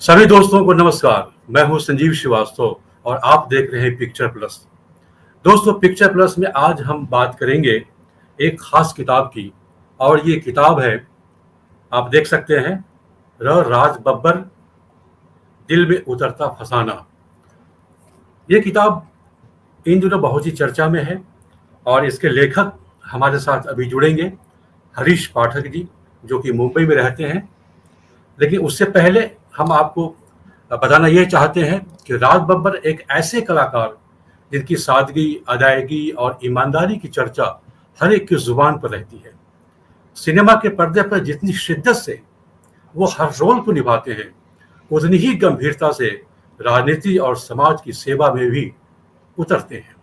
सभी दोस्तों को नमस्कार। मैं हूं संजीव श्रीवास्तव और आप देख रहे हैं पिक्चर प्लस। दोस्तों, पिक्चर प्लस में आज हम बात करेंगे एक खास किताब की। और ये किताब है, आप देख सकते हैं, राज बब्बर, दिल में उतरता फसाना। ये किताब इन दिनों बहुत ही चर्चा में है और इसके लेखक हमारे साथ अभी जुड़ेंगे, हरीश पाठक जी, जो कि मुंबई में रहते हैं। लेकिन उससे पहले हम आपको बताना ये चाहते हैं कि राज बब्बर एक ऐसे कलाकार जिनकी सादगी, अदायगी और ईमानदारी की चर्चा हर एक की जुबान पर रहती है। सिनेमा के पर्दे पर जितनी शिद्दत से वो हर रोल को निभाते हैं, उतनी ही गंभीरता से राजनीति और समाज की सेवा में भी उतरते हैं।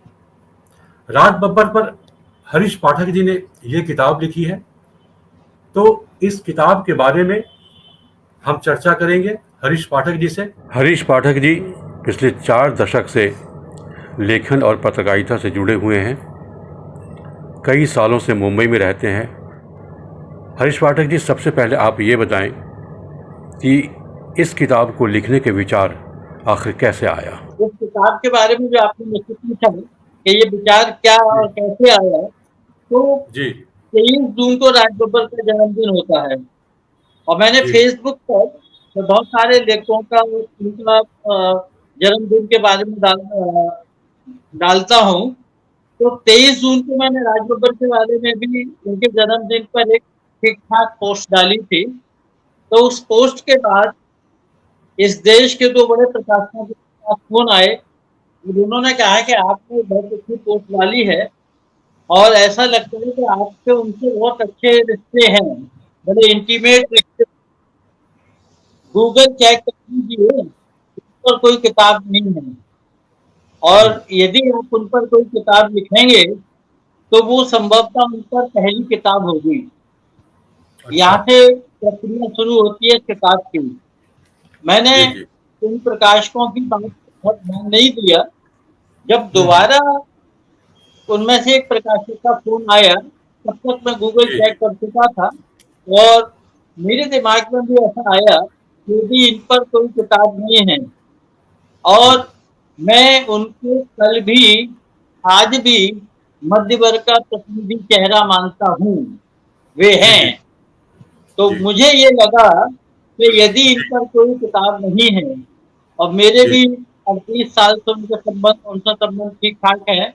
राज बब्बर पर हरीश पाठक जी ने ये किताब लिखी है, तो इस किताब के बारे में हम चर्चा करेंगे हरीश पाठक जी से। हरीश पाठक जी पिछले 4 दशक से लेखन और पत्रकारिता से जुड़े हुए हैं। कई सालों से मुंबई में रहते हैं। हरीश पाठक जी, सबसे पहले आप ये बताएं कि इस किताब को लिखने के विचार आखिर कैसे आया। इस किताब के बारे में जो आपने मुझसे पूछा कि ये विचार क्या और कैसे आया, तो जी 23 जून को राज बब्बर का जन्मदिन होता है और मैंने फेसबुक पर बहुत सारे लेखकों का उनका जन्मदिन के बारे में डालता हूँ। तो 23 जून को मैंने राज बब्बर के बारे में भी उनके जन्मदिन पर एक ठीक ठाक पोस्ट डाली थी। तो उस पोस्ट के बाद इस देश के 2 बड़े प्रकाशकों के पास फोन आए। उन्होंने कहा कि आपने बहुत अच्छी पोस्ट डाली है और ऐसा लगता है कि आपके उनसे बहुत अच्छे रिश्ते हैं, बड़े इंटीमेट रिश्ते। गूगल चेक कर लीजिए, उस पर कोई किताब नहीं है और यदि आप उन पर कोई किताब लिखेंगे तो वो संभवतः उन पर पहली किताब होगी। यहाँ से प्रक्रिया शुरू होती है किताब की। मैंने उन प्रकाशकों की बात बहुत ध्यान नहीं दिया। जब दोबारा उनमें से एक प्रकाशक का फोन आया, तब तक मैं गूगल चेक कर चुका था और मेरे दिमाग में भी ऐसा आया कि यदि इन पर कोई किताब नहीं है और मैं उनको कल भी, आज भी मध्य वर्ग का प्रतिनिधि चेहरा मानता हूँ, वे हैं, तो मुझे ये लगा कि यदि इन पर कोई किताब नहीं है और मेरे भी 38 साल से उनसे संबंध ठीक ठाक है।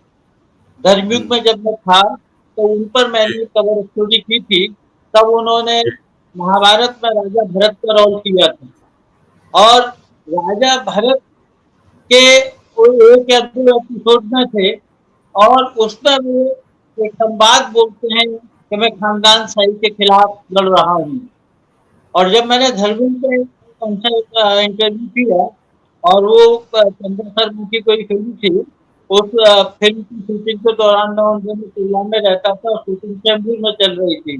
धर्मयुग में जब मैं था तो उन पर मैंने कवर स्टोरी की थी, तब उन्होंने महाभारत में राजा भरत का रोल किया था और राजा भरत के एक या 2 एपिसोड में थे और उसमें वो एक संवाद बोलते हैं कि मैं खानदान शाही के खिलाफ लड़ रहा हूँ। और जब मैंने धर्मयुग पे उनसे इंटरव्यू किया और वो चंद्र शर्मा की कोई फिल्म थी, उस फिल्म की शूटिंग के दौरान मैं उन दिनों शिमला में रहता था, शूटिंग चेंबूर में चल रही थी।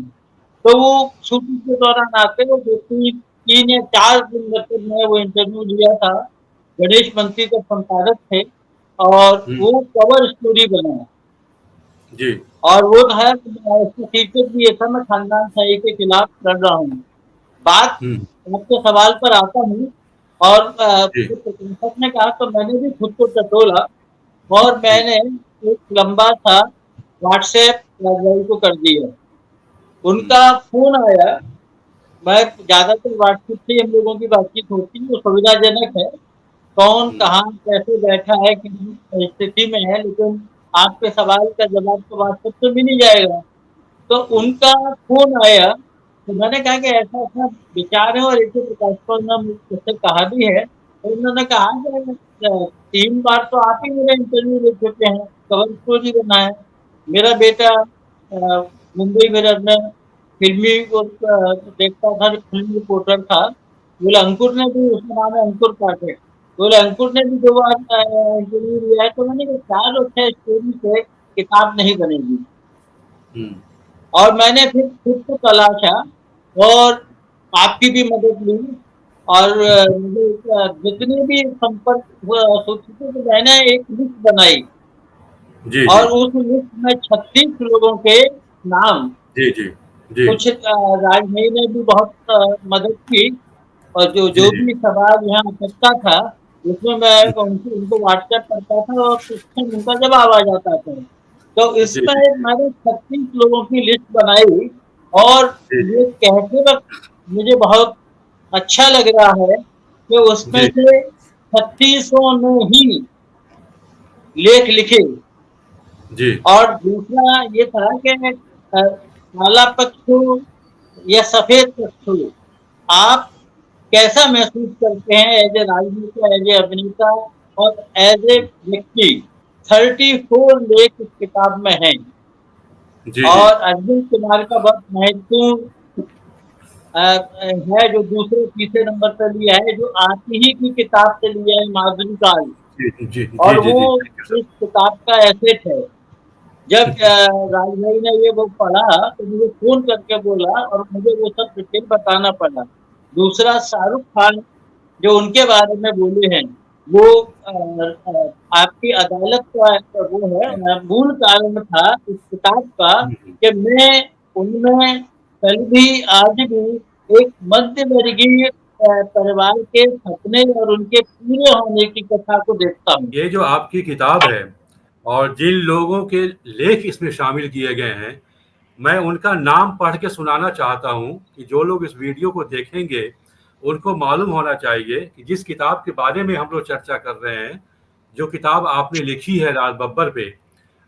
तो वो शूटिंग के दौरान आते वो 3 या 4 दिन मतलब मैं वो इंटरव्यू लिया था। गणेश मंत्री का संपादक थे और वो कवर स्टोरी बना जी और वो था शीर्षक भी ये था, मैं खानदान शाही के खिलाफ लड़ रहा हूँ। बात आपके सवाल पर आता हूँ और प्रशंसक ने कहा तो मैंने भी खुद को टटोला और मैंने एक लंबा सा व्हाट्सएप राजभाई को कर दिया। उनका फोन आया। मैं ज्यादातर व्हाट्सएप से हम लोगों की बातचीत होती है, वो सुविधाजनक है, कौन कहाँ कैसे बैठा है, किस स्थिति में है, लेकिन आपके सवाल का जवाब तो व्हाट्सएप से मिल ही जाएगा। तो उनका फोन आया तो मैंने कहा कि ऐसा ऐसा विचार है और ऐसे प्रकाशकों ने मुझसे कहा भी है। तो उन्होंने कहा कि 3 बार तो आप ही मेरा इंटरव्यू ले चुके हैं, कवर स्टोरी बना है। मेरा बेटा मुंबई में रहना फिल्मी देखता था, फिल्म रिपोर्टर था। बोले अंकुर ने भी, उसका नाम है अंकुर पाठक, बोले अंकुर ने भी 2 बार इंटरव्यू लिया है। तो मैंने कहा 4 और 6 स्टोरी से किताब नहीं बनेगी। और मैंने फिर खुद को तलाशा और आपकी भी मदद ली और मुझे जितने भी संपर्क सोची तो मैंने एक लिस्ट बनाई और उस लिस्ट में 36 लोगों के नाम, कुछ राजनयी ने भी बहुत मदद की और जो जी जो जी भी सवाल यहाँ अटकता था, उसमें मैं उनको व्हाट्सएप करता था और उसमें उनका जवाब आ जाता था। तो जी इसमें जी मैंने 36 लोगों की लिस्ट बनाई और जी ये कहते वक़्त मुझे बहुत अच्छा लग रहा है कि उसमें जी से 3600 ने ही लेख लिखे। जी और दूसरा ये था कि काला पक्ष हो या सफेद पक्ष हो, आप कैसा महसूस करते हैं एज ए राजनेता, एज ए अभिनेता और एज ए व्यक्ति? 34 लेख इस किताब में हैं जी जी और अर्जुन कुमार का बहुत महत्वपूर्ण है जो दूसरे तीसरे नंबर पर लिया है, जो आप ही की किताब से लिया है, माधुरी काल। जी जी जी और जी वो जी थैंक यू सर। इस किताब का एसेट है। जब राज भाई ने ये वो पढ़ा तो मुझे फ़ोन करके बोला और मुझे वो सब डिटेल बताना पड़ा। दूसरा, शाहरुख खान जो उनके बारे में बोले हैं, वो आपकी अदालत का वो है, मूल कारण था इस किताब का कि मैं उनमें कल भी आज भी एक मध्य वर्गीय परिवार के सपने और उनके पूरे होने की कथा को देखता हूँ। ये जो आपकी किताब है और जिन लोगों के लेख इसमें शामिल किए गए हैं, मैं उनका नाम पढ़ के सुनाना चाहता हूँ कि जो लोग इस वीडियो को देखेंगे, उनको मालूम होना चाहिए कि जिस किताब के बारे में हम लोग चर्चा कर रहे हैं, जो किताब आपने लिखी है राज बब्बर पे,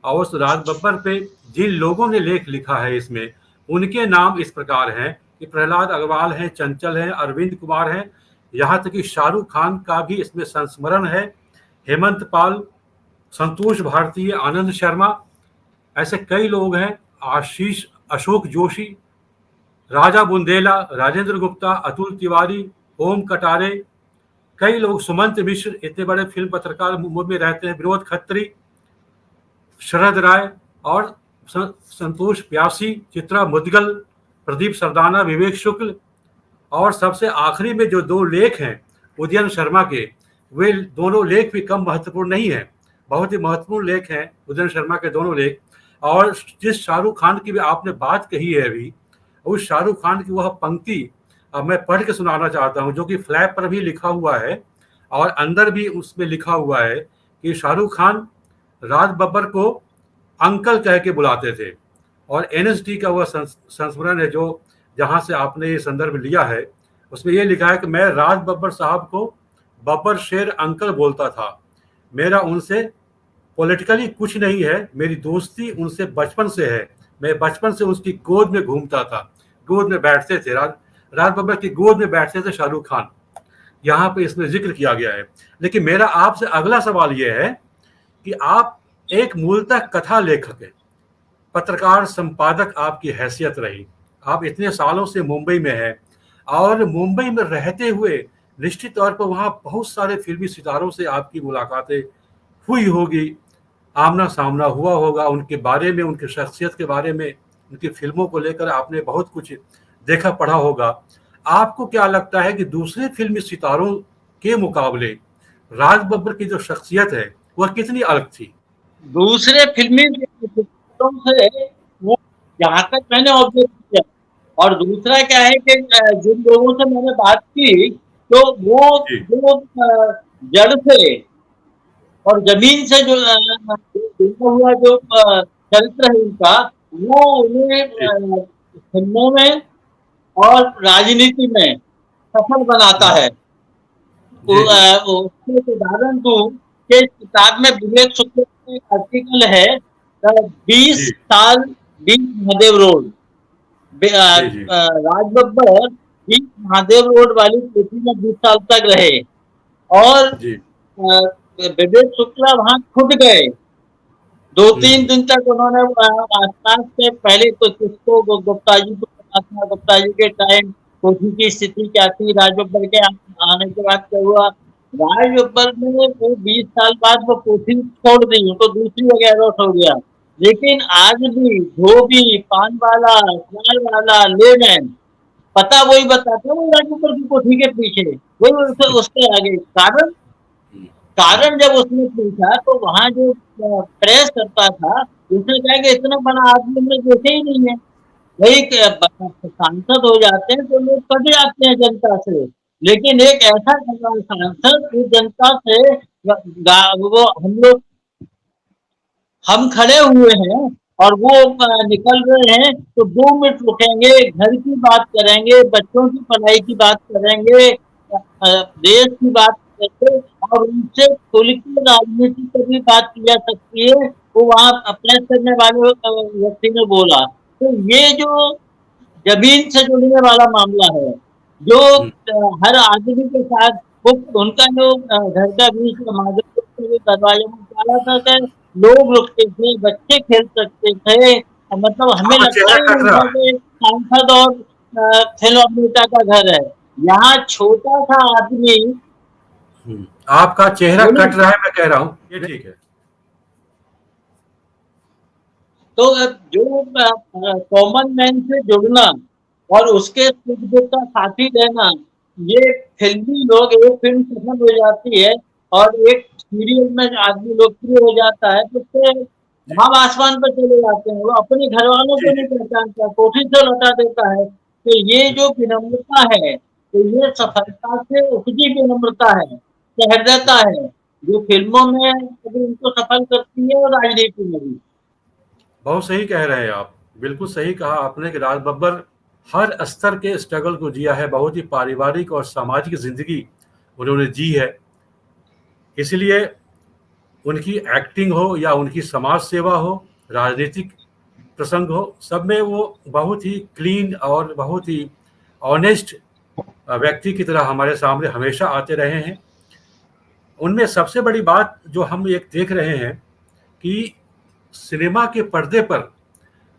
और उस राज बब्बर पे जिन लोगों ने लेख लिखा है इसमें, उनके नाम इस प्रकार हैं कि प्रहलाद अग्रवाल हैं, चंचल हैं, अरविंद कुमार हैं, यहाँ तक कि शाहरुख खान का भी इसमें संस्मरण है, हेमंत पाल, संतोष भारती, आनंद शर्मा, ऐसे कई लोग हैं, आशीष, अशोक जोशी, राजा बुंदेला, राजेंद्र गुप्ता, अतुल तिवारी, ओम कटारे, कई लोग, सुमंत मिश्र, इतने बड़े फिल्म पत्रकार मुंबई में रहते हैं, विनोद खत्री, शरद राय और संतोष प्यासी, चित्रा मुदगल, प्रदीप सरदाना, विवेक शुक्ल, और सबसे आखिरी में जो दो लेख हैं उदयन शर्मा के, वे दोनों लेख भी कम महत्वपूर्ण नहीं है, बहुत ही महत्वपूर्ण लेख हैं उदयन शर्मा के दोनों लेख। और जिस शाहरुख खान की भी आपने बात कही है अभी, उस शाहरुख खान की वह पंक्ति अब मैं पढ़ के सुनाना चाहता हूं, जो कि फ्लैप पर भी लिखा हुआ है और अंदर भी उसमें लिखा हुआ है कि शाहरुख खान राज बब्बर को अंकल कह के बुलाते थे। और एनएसडी का वह संस्मरण है जो जहां से आपने ये संदर्भ लिया है, उसमें ये लिखा है कि मैं राज बब्बर साहब को बब्बर शेर अंकल बोलता था। मेरा उनसे पॉलिटिकली कुछ नहीं है, मेरी दोस्ती उनसे बचपन से है। मैं बचपन से उसकी गोद में घूमता था, गोद में बैठते थे, राज बब्बर की गोद में बैठते थे शाहरुख खान, यहाँ पे इसमें जिक्र किया गया है। लेकिन मेरा आपसे अगला सवाल यह है कि आप एक मूलतः कथा लेखक हैं, पत्रकार संपादक आपकी हैसियत रही, आप इतने सालों से मुंबई में हैं और मुंबई में रहते हुए निश्चित तौर पर वहाँ बहुत सारे फिल्मी सितारों से आपकी मुलाकातें हुई होगी, आमना सामना हुआ होगा, उनके बारे में, उनकी शख्सियत के बारे में, उनकी फिल्मों को लेकर आपने बहुत कुछ देखा पढ़ा होगा। आपको क्या लगता है कि दूसरे फिल्मी सितारों के मुकाबले राज बब्बर की जो शख्सियत है वह कितनी अलग थी? दूसरे फिल्मी फिल्मों से वो, जहाँ तक मैंने ऑब्जर्व किया, और दूसरा क्या है कि जिन लोगों से मैंने बात की, तो वो जी जो जड़ से और जमीन से जो जुड़ा हुआ जो चरित्र है उनका, वो उन्हें जी फिल्मों में और राजनीति में सफल बनाता है। जी जी उसके उदाहरण दूं कि इस किताब में विवेक शुक्ल का एक आर्टिकल है, 20 जी साल बीच महादेव रोड। जी जी राज बब्बर बीच महादेव रोड वाली कोठी में 20 साल तक रहे और जी विवेक शुक्ला वहां खुद गए। 2-3 हम्म, दिन तक उन्होंने आसपास के, पहले तो किसको गुप्ता जी को पता था, गुप्ता जी के टाइम कोठी की स्थिति क्या थी, राज बब्बर के आने के बाद क्या हुआ। राज बब्बर ने वो 20 साल बाद वो कोठी छोड़ दी, तो दूसरी वगैरह हो गया। लेकिन आज भी धोबी, पान वाला, अखबार वाला, लेमैन, पता वही बताता, वो राज बब्बर की कोठी के पीछे, वही उसके आगे। कारण हम्म, कारण जब उसने पूछा तो वहां जो प्रेस करता था, उसने कहा कि इतना बड़ा आदमी हमने देखे ही नहीं है। वही सांसद हो जाते हैं तो लोग कट जाते हैं जनता से। लेकिन एक ऐसा सांसद जो जनता से वो हम खड़े हुए हैं और वो निकल रहे हैं तो 2 मिनट रुकेंगे, घर की बात करेंगे, बच्चों की पढ़ाई की बात करेंगे, देश की बात करेंगे और उनसे खुल के राजनीति पर भी बात की जा सकती है। वो वहाँ प्रेस करने वाले व्यक्ति ने बोला। तो ये जो जमीन से जुड़ने वाला मामला है, जो हर आदमी के साथ वो उनका जो घर का बीच दरवाजा में ताला था, लोग रुकते थे, बच्चे खेल सकते थे, मतलब हमें आपका लगता चेहरा है कट रहा है। सांसद और फिल्म अभिनेता का घर है। यहाँ छोटा सा आदमी आपका चेहरा बोले कट रहा है, मैं कह रहा हूँ ये ठीक है। तो जो कॉमन मैन से जुड़ना और उसके सुख दुख का साथी रहना, ये फिल्मी लोग एक फिल्म सफल हो जाती है और एक सीरियल में आदमी लोकप्रिय हो जाता है तो उससे जी भाव आसमान पर चले जाते हैं। वो अपने घर वालों जी को जी। नहीं पहचानता, कोठी से लौटा देता है। तो ये जो विनम्रता है, तो ये सफलता से उपजी विनम्रता है, सहृदयता है, जो फिल्मों में कभी उनको सफल करती है और राजनीति में भी। बहुत सही कह रहे हैं आप, बिल्कुल सही कहा आपने कि राज बब्बर हर स्तर के स्ट्रगल को जिया है, बहुत ही पारिवारिक और सामाजिक जिंदगी उन्होंने जी है। इसलिए उनकी एक्टिंग हो या उनकी समाज सेवा हो, राजनीतिक प्रसंग हो, सब में वो बहुत ही क्लीन और बहुत ही ऑनेस्ट व्यक्ति की तरह हमारे सामने हमेशा आते रहे हैं। उनमें सबसे बड़ी बात जो हम एक देख रहे हैं कि सिनेमा के पर्दे पर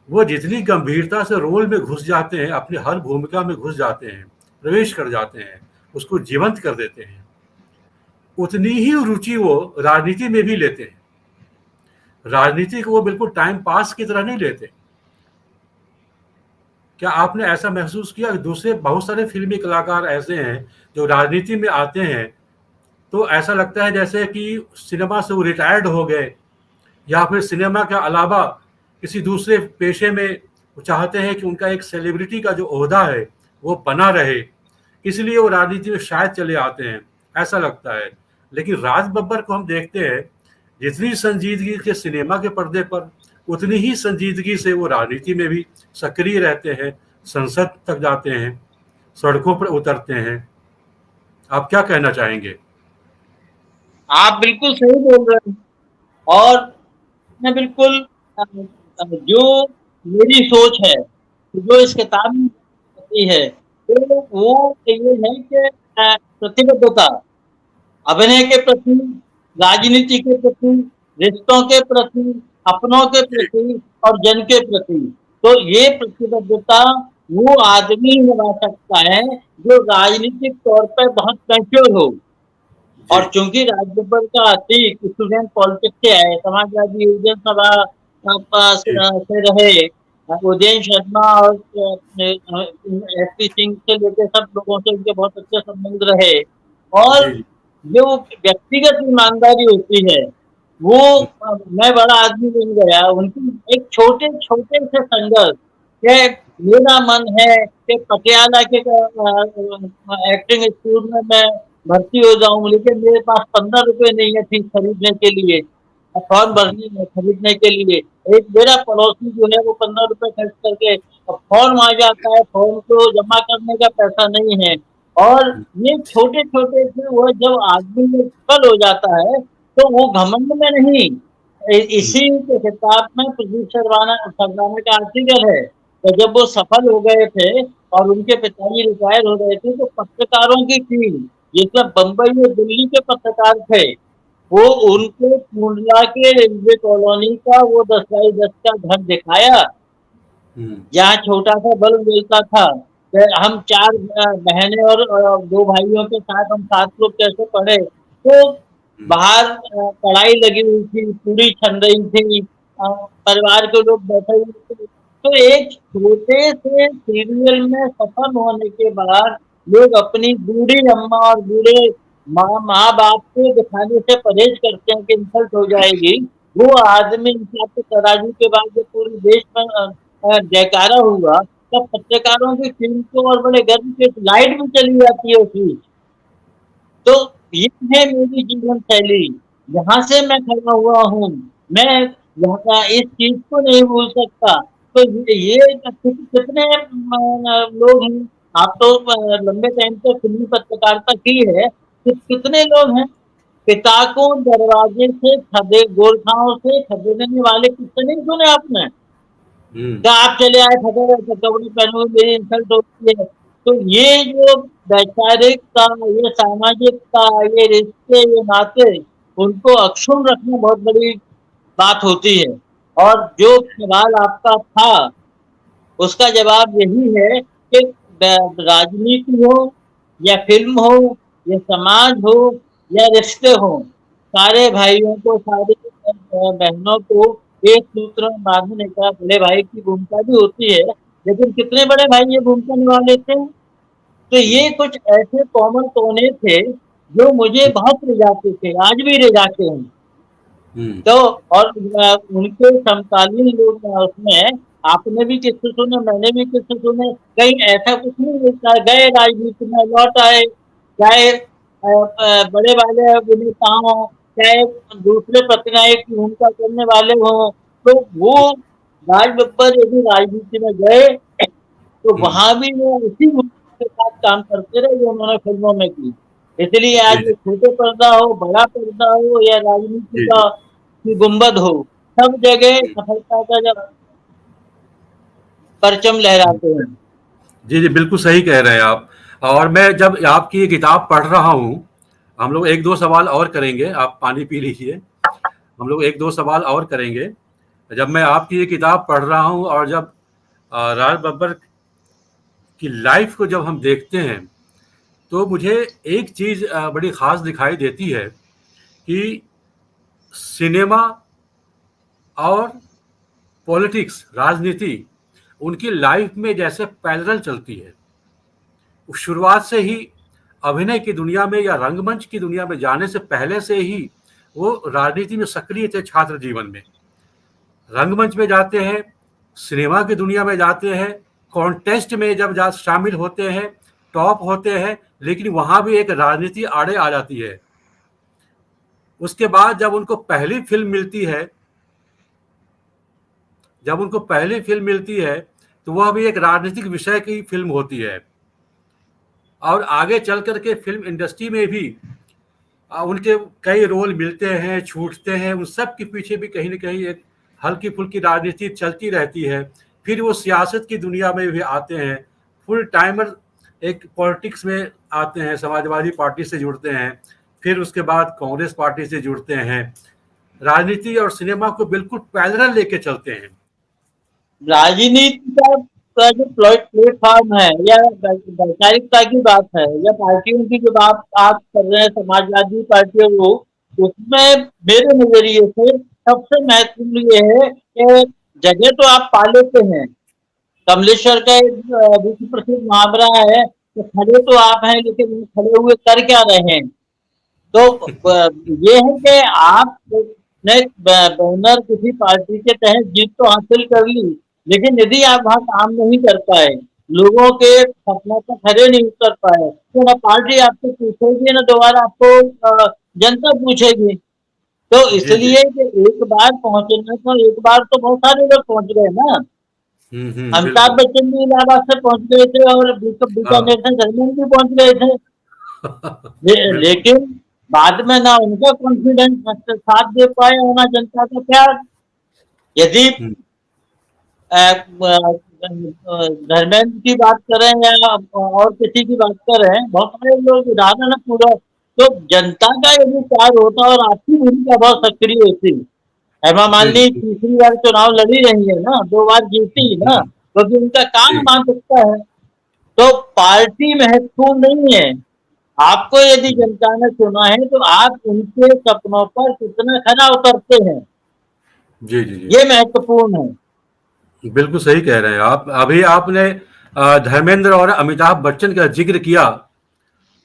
वो जितनी गंभीरता से रोल में घुस जाते हैं, अपनी हर भूमिका में घुस जाते हैं, प्रवेश कर जाते हैं, उसको जीवंत कर देते हैं, उतनी ही रुचि वो राजनीति में भी लेते हैं। राजनीति को वो बिल्कुल टाइम पास की तरह नहीं लेते। क्या आपने ऐसा महसूस किया कि दूसरे बहुत सारे फिल्मी कलाकार ऐसे हैं जो राजनीति में आते हैं तो ऐसा लगता है जैसे कि सिनेमा से वो रिटायर्ड हो गए, या फिर सिनेमा के अलावा किसी दूसरे पेशे में वो चाहते हैं कि उनका एक सेलिब्रिटी का जो ओहदा है वो बना रहे, इसलिए वो राजनीति में शायद चले आते हैं, ऐसा लगता है। लेकिन राज बब्बर को हम देखते हैं, जितनी संजीदगी के सिनेमा के पर्दे पर, उतनी ही संजीदगी से वो राजनीति में भी सक्रिय रहते हैं, संसद तक जाते हैं, सड़कों पर उतरते हैं। आप क्या कहना चाहेंगे? आप बिल्कुल सही बोल रहे हैं और मैं बिल्कुल जो मेरी सोच है, जो इस किताब में होती है, तो वो ये है कि प्रतिबद्धता अभिनय के प्रति, राजनीति के प्रति, रिश्तों के प्रति, अपनों के जी प्रति और जन के प्रति। तो ये प्रतिबद्धता वो आदमी निभा सकता है जो राजनीतिक तौर पर बहुत मैच्योर हो। जी और चूंकि राज बब्बर का अतीत स्टूडेंट पॉलिटिक्स से है, समाजवादी युवजन सभा जी से रहे, उदयन शर्मा और एसपी सिंह से लेकर सब लोगों से उनके बहुत अच्छे संबंध रहे। और जी जो व्यक्तिगत ईमानदारी होती है, वो मैं बड़ा आदमी बन गया, उनकी एक छोटे छोटे से संघर्ष के मेरा मन है कि पटियाला के एक्टिंग स्कूल में मैं भर्ती हो जाऊं, लेकिन मेरे पास 15 रुपए नहीं है फीस खरीदने के लिए, फॉर्म भरने में खरीदने के लिए। एक मेरा पड़ोसी जो है वो 15 रुपए खर्च करके फॉर्म आ जाता है, फॉर्म को जमा करने का पैसा नहीं है। और ये छोटे छोटे से वो जब आदमी में सफल हो जाता है तो वो घमंड में नहीं, इसी के किताब में प्रदीप सरदाना का आर्टिकल है। तो जब वो सफल हो गए थे और उनके पिताजी रिटायर हो गए थे तो पत्रकारों की टीम, जिसमें बम्बई और दिल्ली के पत्रकार थे, वो उनको टूंडला के रेलवे कॉलोनी का वो 10x10 का घर दिखाया, जहाँ छोटा सा बल्ब जलता था। हम 4 बहनें और 2 भाइयों के साथ हम 7 लोग कैसे पढ़े। तो बाहर कढ़ाई लगी हुई थी, पूरी छन रही थी, परिवार के लोग बैठे हुए थे। तो एक छोटे से सीरियल में सफल होने के बाद लोग अपनी बूढ़ी अम्मा और बूढ़े माँ बाप को दिखाने से परहेज करते हैं कि इंसल्ट हो जाएगी। वो आदमी इंसाफ के तराजू के बाद जब पूरे देश में जयकारा हुआ, तब पत्रकारों की टीम को और बड़े गर्व से लाइट भी चली जाती है उसकी, तो ये है मेरी जीवन शैली, जहाँ से मैं खड़ा हुआ हूँ, मैं यहाँ का इस चीज़ को नहीं भूल सकता। तो ये कितने लोग हैं, आप तो लंबे टाइम से फिल्मी पत्रकारिता की है, कि कितने लोग हैं, पिता को दरवाजे से गोरखाओं से खदेड़ने वाले किस्से नहीं सुने आपने? हम्म। क्या आप चले आए कपड़े पहने हुए, मेरी इंसल्ट होती है। तो ये जो वैचारिकता, ये सामाजिकता, ये रिश्ते, ये नाते, उनको अक्षुण्ण रखना बहुत बड़ी बात होती है। और जो सवाल आपका था, उसका जवाब यही है कि राजनीति हो या फिल्म हो या समाज हो या रिश्ते हो, सारे भाइयों को, सारे बहनों को एक सूत्र में बांधने का बड़े भाई की भूमिका भी होती है। लेकिन कितने बड़े भाई ये भूमिका निभा लेते हैं? तो ये कुछ ऐसे कॉमन कोने थे जो मुझे बहुत रिझाते थे, आज भी रिझाते हैं। हम्म। तो और उनके समकालीन लोग उसमें आपने भी किस्से सुने, मैंने भी किस्से सुने। कहीं ऐसा कुछ नहीं मिलता, गए राजनीति में लौट आए, चाहे बड़े वाले अभिनेता हों, चाहे दूसरे प्रतिनायक की भूमिका करने वाले हों, तो वो राज बब्बर यदि राजनीति में गए तो हम्म। वहां भी वो उसी भूमिका के साथ काम करते रहे जो उन्होंने फिल्मों में की। इसलिए जी आज जी। ये छोटे पर्दा हो, बड़ा पर्दा हो या राजनीति जी का जी। की गुंबद हो, सब जगह हम्म। सफलता का जब परचम लहराते हैं। जी जी, बिल्कुल सही कह रहे हैं आप। और मैं जब आपकी ये किताब पढ़ रहा हूँ, हम लोग एक दो सवाल और करेंगे, आप पानी पी लीजिए। हम लोग एक दो सवाल और करेंगे। जब मैं आपकी ये किताब पढ़ रहा हूँ और जब राज बब्बर की लाइफ को जब हम देखते हैं, तो मुझे एक चीज़ बड़ी ख़ास दिखाई देती है कि सिनेमा और पॉलिटिक्स, राजनीति, उनकी लाइफ में जैसे पैरेलल चलती है। शुरुआत से ही अभिनय की दुनिया में या रंगमंच की दुनिया में जाने से पहले से ही वो राजनीति में सक्रिय थे छात्र जीवन में। रंगमंच में जाते हैं, सिनेमा की दुनिया में जाते हैं, कॉन्टेस्ट में जब शामिल होते हैं, टॉप होते हैं, लेकिन वहाँ भी एक राजनीति आड़े आ जाती है। उसके बाद जब उनको पहली फ़िल्म मिलती है, तो वह भी एक राजनीतिक विषय की फ़िल्म होती है। और आगे चल कर के फ़िल्म इंडस्ट्री में भी उनके कई रोल मिलते हैं, छूटते हैं, उन सब के पीछे भी कहीं न कहीं एक हल्की-फुल्की राजनीति चलती रहती है। फिर वो सियासत की दुनिया में भी आते हैं, फुल टाइमर एक पॉलिटिक्स में आते हैं, समाजवादी पार्टी से जुड़ते हैं, फिर उसके बाद कांग्रेस पार्टी से जुड़ते हैं। राजनीति और सिनेमा को बिल्कुल पैरेलल लेके चलते हैं। राजनीति का जो प्लेटफॉर्म है या वैचारिकता की बात है या पार्टियों की जो बात आप कर रहे हैं, समाजवादी पार्टियों को, उसमें मेरे नजरिए से सबसे महत्वपूर्ण ये है कि जगह तो आप पा लेते हैं। कमलेश्वर का एक विश्व प्रसिद्ध मुहावरा है कि खड़े तो आप हैं लेकिन खड़े हुए कर क्या रहे हैं। तो ये है कि आपने बैनर किसी पार्टी के तहत जीत तो हासिल कर ली, लेकिन यदि आप वहाँ काम नहीं कर पाए, लोगों के सपनों पर खरे नहीं उतर पाए, तो ना पार्टी आपसे पूछेगी ना दोबारा आपको जनता पूछेगी। तो जी, जी। इसलिए कि एक बार पहुंचना, तो एक बार तो बहुत सारे लोग पहुंच गए ना। अमिताभ बिल्कुल। बच्चन भी इलाहाबाद से पहुंच गए थे और हाँ। बीकानेर से धर्मेंद्र भी पहुंच गए थे। बिल्कुल। लेकिन बाद में ना उनका कॉन्फिडेंस साथ दे पाए और ना जनता का प्यार। यदि हुँ। धर्मेंद्र की बात करें या और किसी की बात करें, बहुत सारे लोग उदाहरण है पूरा। तो जनता का यदि प्यार होता और आपकी भूमिका बहुत सक्रिय होती, हेमा मालिनी बिल्कुल। तीसरी बार चुनाव लड़ी रही है ना, 2 बार जीती ना, क्योंकि उनका काम जी। मान सकता है। तो पार्टी महत्वपूर्ण नहीं है। आपको यदि जनता ने चुना है तो आप उनके सपनों पर कितना खरा उतरते हैं, जी, जी, जी। ये महत्वपूर्ण है। बिल्कुल सही कह रहे हैं आप। अभी आपने धर्मेंद्र और अमिताभ बच्चन का ज़िक्र किया,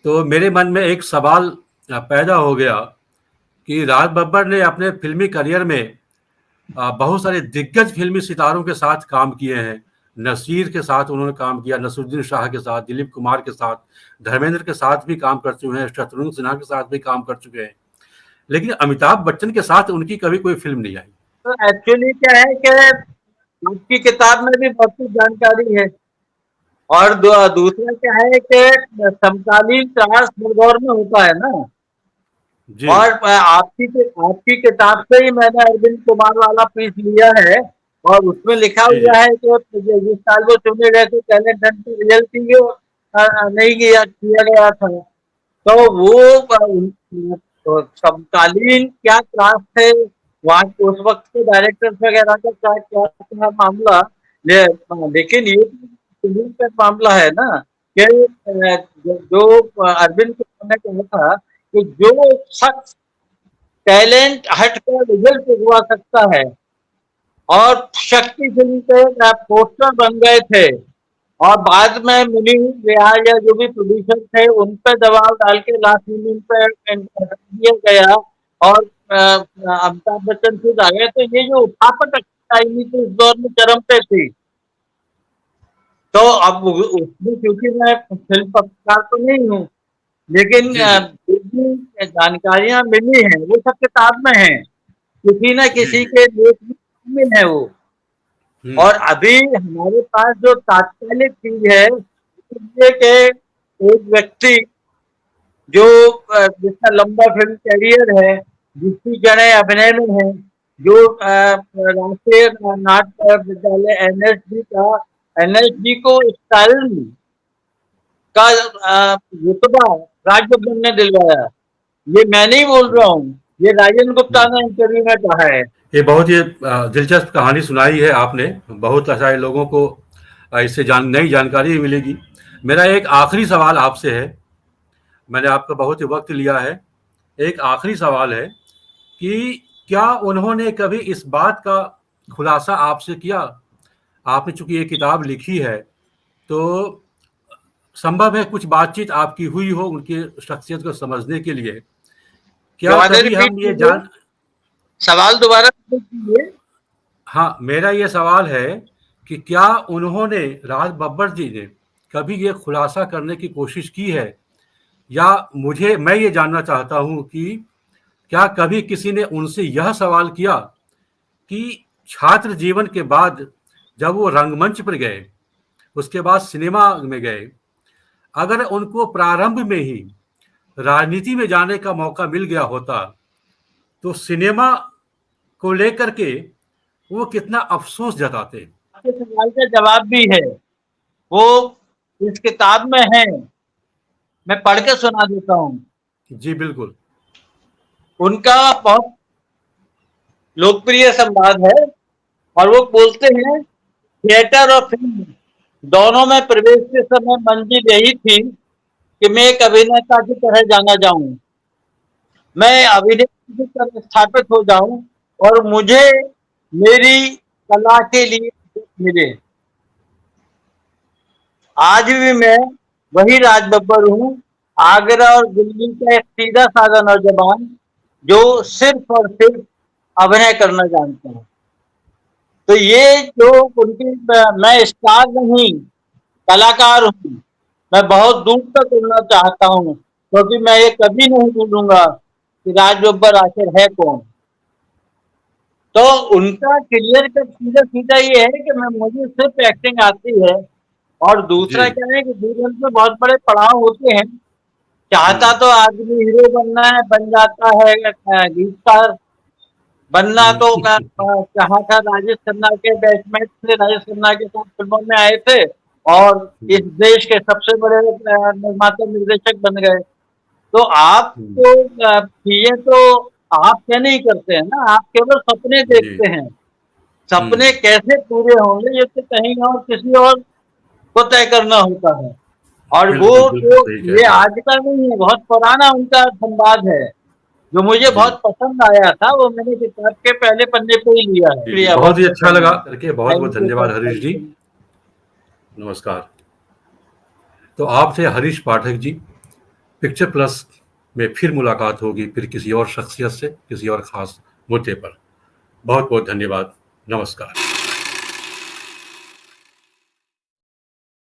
तो मेरे मन में एक सवाल पैदा हो गया कि राज बब्बर ने अपने फ़िल्मी करियर में बहुत सारे दिग्गज फ़िल्मी सितारों के साथ काम किए हैं। नसीर के साथ उन्होंने काम किया, नसीरुद्दीन शाह के साथ, दिलीप कुमार के साथ, धर्मेंद्र के साथ भी काम कर चुके हैं, शत्रुघ्न सिन्हा के साथ भी काम कर चुके हैं, लेकिन अमिताभ बच्चन के साथ उनकी कभी कोई फिल्म नहीं आई। तो एक्चुअली क्या है कि आपकी किताब में भी बहुत कुछ जानकारी है, और दूसरा क्या है कि समकालीन त्रास हर दौर में होता है ना। जी और आपकी किताब से ही मैंने अरविंद कुमार वाला पीस लिया है, और उसमें लिखा जी जी हुआ है कि जिस साल वो चुने गए थे टैलेंट हंट की रिजल्ट नहीं किया गया था। तो वो तो समकालीन क्या क्लास थे वहाँ उस वक्त के डायरेक्टर्स वगैरह का क्या क्या था मामला। लेकिन ये फिल्म का मामला है ना कि जो अरविंद ने कहा था कि जो शख्स टैलेंट हट कर रिजल्ट हुआ सकता है, और शक्ति फिल्म के पोस्टर बन गए थे, और बाद में मिनी रियाज या जो भी प्रोड्यूसर थे उन पर दबाव डाल के लास्ट मिनट पे दिया गया, और अमिताभ बच्चन खुद आ गए, तो ये जो उठापटक आई थी उस दौर में चरम पे थी। तो अब उसमें क्योंकि मैं फिल्म पत्रकार तो नहीं हूँ, लेकिन जी जी जो भी जानकारियां मिली हैं वो सब किताब में है, किसी न जी किसी जी के लेख में शामिल है वो। और हम्म अभी हमारे पास जो तात्कालिक चीज है, ये कि एक व्यक्ति जो जिसका लंबा फिल्म कैरियर है, जिसकी जड़ें अभिनय में है, जो राष्ट्रीय नाट्य विद्यालय एनएसडी को स्टालिन का रुतबा राजबब्बर ने दिलवाया। ये मैं नहीं बोल रहा हूँ, ये राजेंद्र गुप्ता हम्म। ने इंटरव्यू में कहा है। ये बहुत ही दिलचस्प कहानी सुनाई है आपने, बहुत सारे लोगों को इससे नई जानकारी मिलेगी। मेरा एक आखिरी सवाल आपसे है, मैंने आपका बहुत ही वक्त लिया है, एक आखिरी सवाल है कि क्या उन्होंने कभी इस बात का खुलासा आपसे किया, आपने चूंकि ये किताब लिखी है तो संभव है कुछ बातचीत आपकी हुई हो उनकी शख्सियत को समझने के लिए, क्या दोबारा कभी रिपीट हम ये कीजिए, जान सवाल दोबारा रिपीट कीजिए। हाँ, मेरा ये सवाल है कि क्या उन्होंने, राज बब्बर जी ने कभी ये खुलासा करने की कोशिश की है, या मैं ये जानना चाहता हूँ कि क्या कभी किसी ने उनसे यह सवाल किया कि छात्र जीवन के बाद जब वो रंगमंच पर गए, उसके बाद सिनेमा में गए, अगर उनको प्रारंभ में ही राजनीति में जाने का मौका मिल गया होता तो सिनेमा को लेकर के वो कितना अफसोस जताते। आपके सवाल का जवाब भी है, वो इस किताब में है, मैं पढ़ के सुना देता हूँ। जी बिल्कुल। उनका बहुत लोकप्रिय संवाद है, और वो बोलते हैं थिएटर और फिल्म दोनों में प्रवेश के समय मंजिल यही थी कि मैं एक अभिनेता की तरह जाना जाऊं, मैं अभिनेता की तरह स्थापित हो जाऊं, और मुझे मेरी कला के लिए मिले। आज भी मैं वही राज बब्बर हूँ, आगरा और दिल्ली का एक सीधा साधा नौजवान जो सिर्फ और सिर्फ अभिनय करना जानता है। तो ये जो उनकी, मैं स्टार नहीं कलाकार हूँ, मैं बहुत दूर तक उड़ना चाहता हूँ, क्योंकि मैं ये कभी नहीं भूलूंगा कि राज बब्बर आखिर है कौन। तो उनका क्लियर कट सीधा सीधा ये है कि मुझे सिर्फ एक्टिंग आती है, और जी दूसरा क्या है कि जीवन में बहुत बड़े पड़ाव होते हैं, चाहता हम्म तो आदमी हीरो बनना है, बन जाता है, गीतकार बनना तो चाहा था। राजेश खन्ना के बैचमेट से राजेश खन्ना के साथ फिल्मों में आए थे, और इस हम्म देश के सबसे बड़े निर्माता निर्देशक बन गए। तो आप हम्म, तो चीजें तो आप क्या नहीं करते हैं ना, आप केवल सपने जी देखते हैं। सपने हम्म कैसे पूरे होंगे ये तो कहीं और किसी और को तय करना होता है। और वो बिल्कुल बिल्कुल तो सही कह ये रहे हैं आप। आज का नहीं है, बहुत पुराना उनका संवाद है, जो मुझे जी बहुत पसंद आया था, वो मैंने किताब के पहले पन्ने पे ही लिया है। जी जी, शुक्रिया बहुत बहुत ही बहुत अच्छा लगा धन्यवाद। करके, बहुत बहुत थैंक यू धन्यवाद sir, Harish thank ji. You. नमस्कार। तो आप थे हरीश पाठक जी। पिक्चर प्लस में फिर मुलाकात होगी, फिर किसी और शख्सियत से, किसी और खास मुद्दे पर। बहुत बहुत धन्यवाद। नमस्कार।